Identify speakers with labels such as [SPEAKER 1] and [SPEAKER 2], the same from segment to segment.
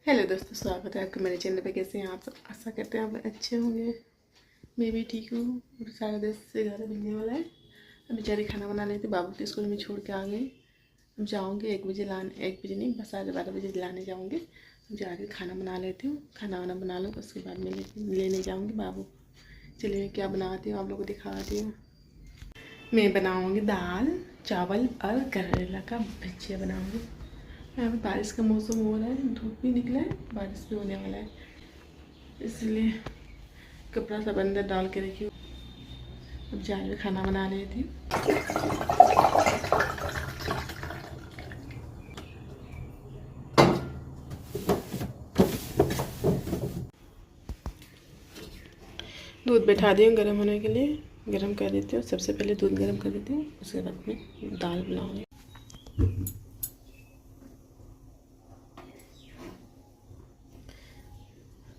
[SPEAKER 1] Hello दोस्तों, स्वागत है आपके मेरे चैनल पे। कैसे हैं आप सब? आशा करते हैं आप अच्छे होंगे। मैं भी ठीक हूँ। 10:30 बजने वाला है। अब बेचारी खाना बना रही थी, बाबू को स्कूल में छोड़ के आ गई। अब जाऊँगी 1 बजे लाने, 1 बजे नहीं, बस 12:30 बजे लाने जाऊँगी। अब जाके खाना बना लेती हूँ, खाना वाना बना लूँ, उसके बाद मैं लेने जाऊँगी बाबू। चलिए क्या बनाती हूँ आप लोग को दिखाती हूँ। मैं बनाऊँगी दाल चावल और करेला का भुजिया बनाऊँगी। यहाँ पे बारिश का मौसम हो रहा है, धूप भी निकला है, बारिश भी होने वाला है, इसलिए कपड़ा सब अंदर डाल के रखी हूँ। अब जाके खाना बना रही थी। दूध बैठा दी हूँ गर्म होने के लिए। गर्म कर देती हूँ, सबसे पहले दूध गर्म कर देती हूँ, उसके बाद में दाल बनाऊँगी।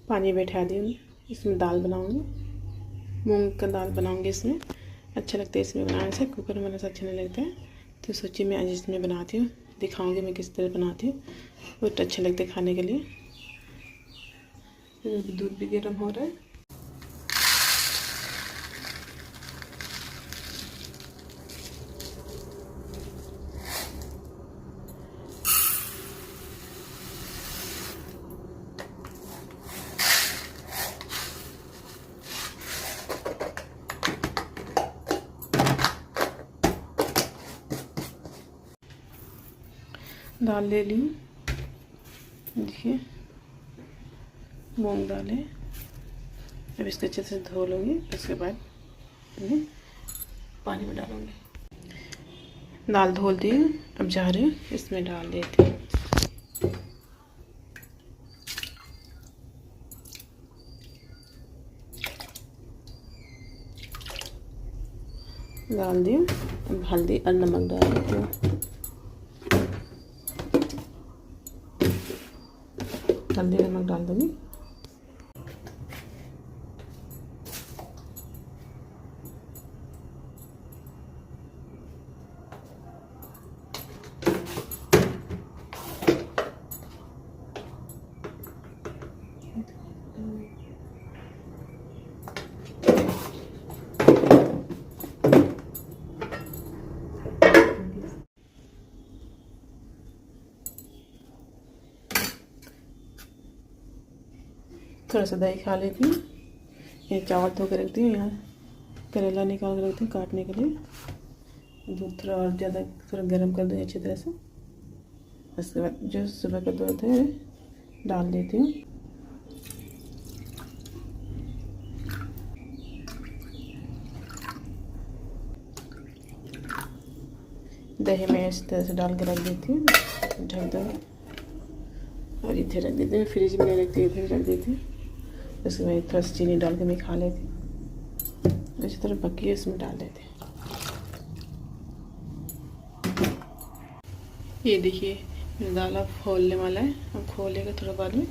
[SPEAKER 1] पानी बैठा दी हूँ, इसमें दाल बनाऊँगी। मूंग का दाल बनाऊँगी। इसमें अच्छा लगता है, इसमें बनाने से। कुकर में बनाने से अच्छा नहीं लगता है, तो सोचिए मैं आज इसमें बनाती हूँ, दिखाऊँगी मैं किस तरह बनाती हूँ। बहुत अच्छा लगता है खाने के लिए। दूध भी गर्म हो रहा है। दाल ले ली, देखिए मूंग दाल है। अब इसको अच्छे से धो लूँगी, उसके बाद पानी में डालूँगी। दाल धो दी, अब जा रही हूँ इसमें डाल देती हूँ। डाल दी, अब हल्दी और नमक डाल देती हूँ। हल्दी नमक डाल दूँगी। थोड़ा सा दही खा लेती हूँ। ये चावल धो के रखती हूँ, यहाँ करेला निकाल के रखती हूँ काटने के लिए। दूध थोड़ा और ज़्यादा थोड़ा गर्म कर दूँ अच्छी तरह से। उसके बाद जो सुबह का दूध है डाल देती हूँ। दही में इस तरह से डाल के रख देती हूँ, ढक दूँगी और इधर रख देती हूँ। फ्रिज में नहीं रखती, इधर रख देती हूँ। उसके बाद थोड़ा सा चीनी डाल के मैं खा लेती हूँ। इसी तरह बाकी इसमें डाल देते हैं। ये देखिए दाल अब खोलने वाला है। अब खोलेगा थोड़ा बाद में,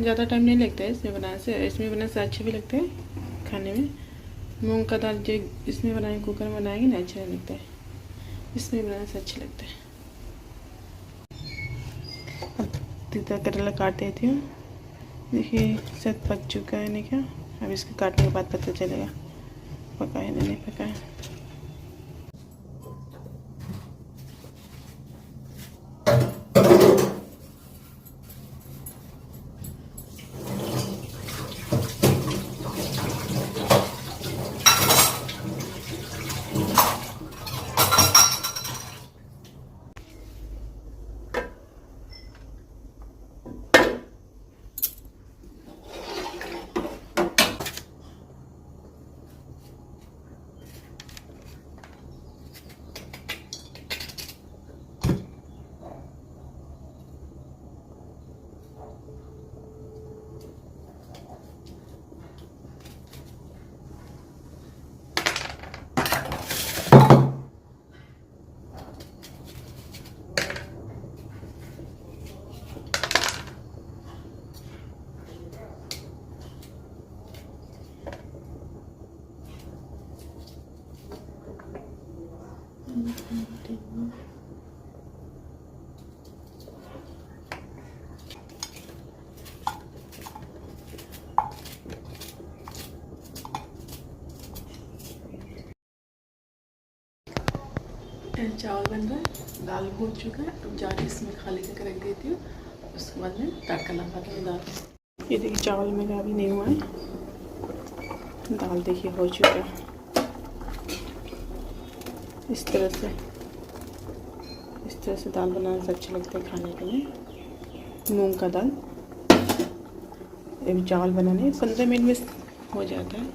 [SPEAKER 1] ज़्यादा टाइम नहीं लगता है इसमें बनाने से। इसमें बनाने से अच्छे भी लगते हैं खाने में। मूंग का दाल जो इसमें बनाएंगे, कुकर में बनाएंगे ना, अच्छा नहीं लगता है, इसमें बनाने से अच्छा लगता है। अब तीता करेला काट देती हूँ। देखिए शायद पक चुका है नहीं क्या। अब इसको काटने के बाद पता चलेगा पका है नहीं पका है। चावल बन रहा है, दाल भून चुका है। अब जाके इसमें खाली करके रख देती हूँ, उसके बाद में तड़का लगा के दाल। ये देखिए चावल मेरा अभी नहीं हुआ है, दाल देखिए हो चुका है। इस तरह से दाल बनाने से अच्छा लगता है खाने के लिए, मूंग का दाल। अभी चावल बनाने 15 मिनट में हो जाता है।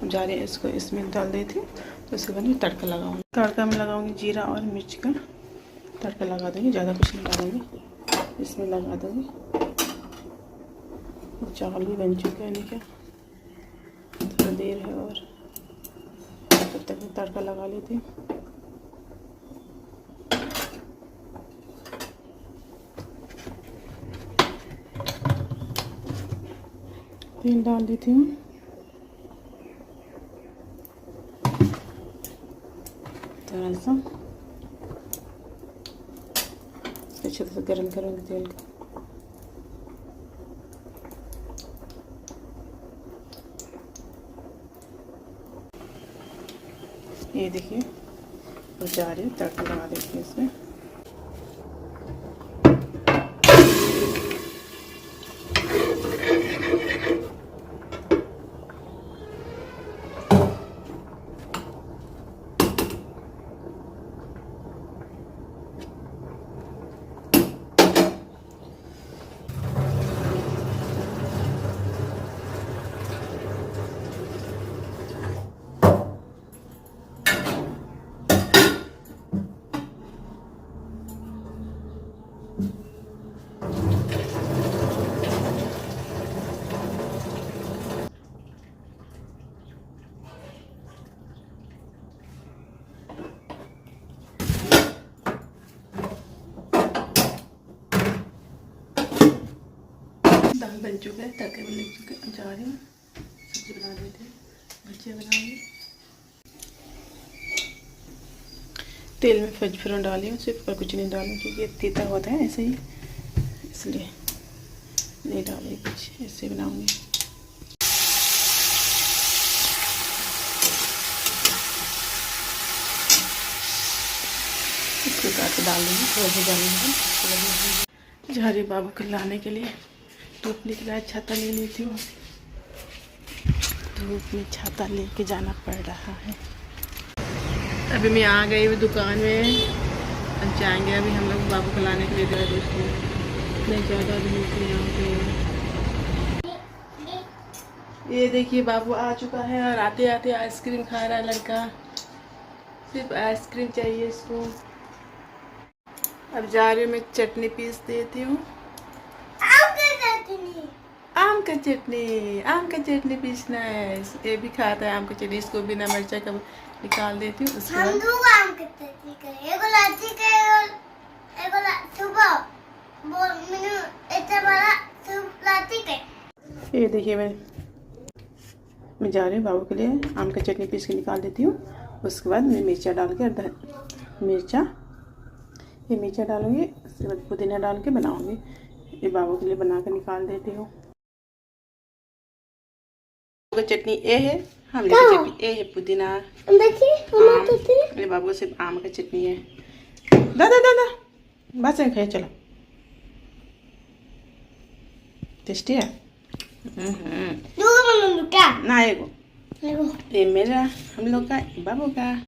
[SPEAKER 1] अब जा रहे हैं इसको इसमें डाल देती हूँ, तो उसके बाद में तड़का लगाऊंगी। तड़का में लगाऊंगी जीरा और मिर्च का तड़का लगा दूँगी, ज़्यादा कुछ नहीं डालूंगी, इसमें लगा दूँगी। चावल भी बन चुका है, नहीं क्या थोड़ा देर है और तब तक मैं तड़का लगा लेती हूँ। तेल डाल देती हूँ, थोड़ा सा अच्छे से गर्म करूँगी तेल को। ये देखिए तो जा रही हूँ, तड़का लगा देती हूँ इसमें। दाल बन चुका है, तड़के में लग चुके हैं। जा रही हूँ सब्जी बना देते हैं, भजिया बनाऊंगी। तेल में फजफरों डाली हूँ सिर्फ, और कुछ नहीं डालूँ क्योंकि ये तीता होता है ऐसे ही, इसलिए नहीं डाली कुछ, ऐसे बनाऊंगी। इसको काट के डाल दूँगी, थोड़ा भुजा लेंगे। जा रही बाबू को लाने के लिए, धूप निकला है, छाता ले लेती हूँ। धूप में छाता लेके जाना पड़ रहा है। अभी मैं आ गई हूँ दुकान में, अब जाएंगे अभी हम लोग बाबू को लाने के लिए। जरा दोस्तों नहीं ज़्यादा धूप में यहाँ पे। ये देखिए बाबू आ चुका है और आते आते आइसक्रीम खा रहा है लड़का, सिर्फ आइसक्रीम चाहिए इसको। अब जा रही हूँ मैं चटनी पीस देती हूँ, आम का चटनी पीसना है। ये भी खाता है आम का चटनी, इसको बिना मिर्चा का निकाल देती हूँ। उसके बाद ये देखिए मैं जा रही हूँ बाबू के लिए आम का चटनी पीस के निकाल देती हूँ। उसके बाद मैं मिर्चा डाल के मिर्चा डालूंगी, उसके बाद पुदीना डाल के बनाऊंगी। ये बाबू के लिए बना के निकाल देती हूँ। चटनी ए है, हम चटनी ए है, पुदीना देखिए। मेरे बाबू सिर्फ आम का चटनी है। दादा बस खाए, चलो टेस्टी है। ना ये मेरा हम लोग का, बाबू का।